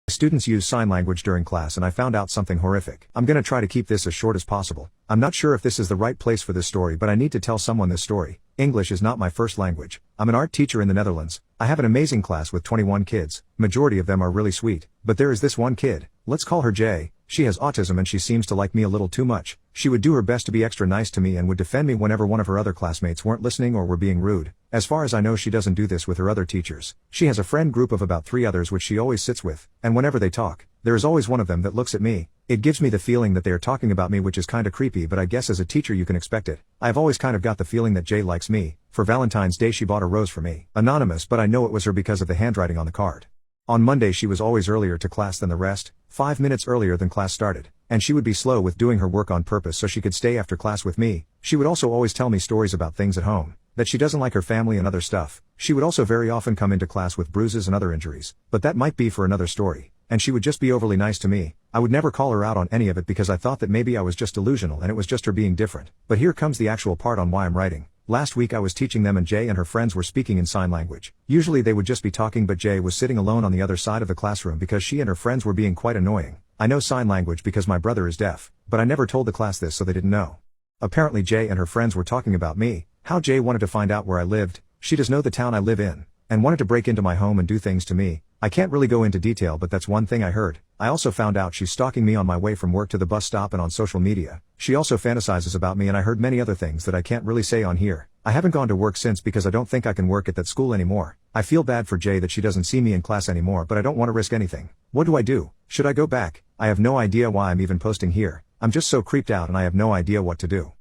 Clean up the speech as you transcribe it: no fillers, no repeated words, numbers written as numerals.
Students use sign language during class and I found out something horrific. I'm gonna try to keep this as short as possible. I'm not sure if this is the right place for this story, but I need to tell someone this story. English is not my first language. I'm an art teacher in the Netherlands. I have an amazing class with 21 kids. Majority of them are really sweet. But there is this one kid. Let's call her Jay. She has autism and she seems to like me a little too much. She would do her best to be extra nice to me and would defend me whenever one of her other classmates weren't listening or were being rude. As far as I know, she doesn't do this with her other teachers. She has a friend group of about 3 others which she always sits with, and whenever they talk, there is always one of them that looks at me. It gives me the feeling that they are talking about me, which is kinda creepy, but I guess as a teacher you can expect it. I've always kind of got the feeling that Jay likes me. For Valentine's Day she bought a rose for me. Anonymous, but I know it was her because of the handwriting on the card. On Monday she was always earlier to class than the rest, 5 minutes earlier than class started, and she would be slow with doing her work on purpose so she could stay after class with me. She would also always tell me stories about things at home, that she doesn't like her family and other stuff. She would also very often come into class with bruises and other injuries, but that might be for another story. And she would just be overly nice to me. I would never call her out on any of it because I thought that maybe I was just delusional and it was just her being different. But here comes the actual part on why I'm writing. Last week I was teaching them and Jay and her friends were speaking in sign language. Usually they would just be talking, but Jay was sitting alone on the other side of the classroom because she and her friends were being quite annoying. I know sign language because my brother is deaf, but I never told the class this so they didn't know. Apparently Jay and her friends were talking about me, how Jay wanted to find out where I lived. She does know the town I live in, and wanted to break into my home and do things to me. I can't really go into detail, but that's one thing I heard. I also found out she's stalking me on my way from work to the bus stop and on social media. She also fantasizes about me, and I heard many other things that I can't really say on here. I haven't gone to work since because I don't think I can work at that school anymore. I feel bad for Jay that she doesn't see me in class anymore, but I don't want to risk anything. What do I do? Should I go back? I have no idea why I'm even posting here. I'm just so creeped out and I have no idea what to do.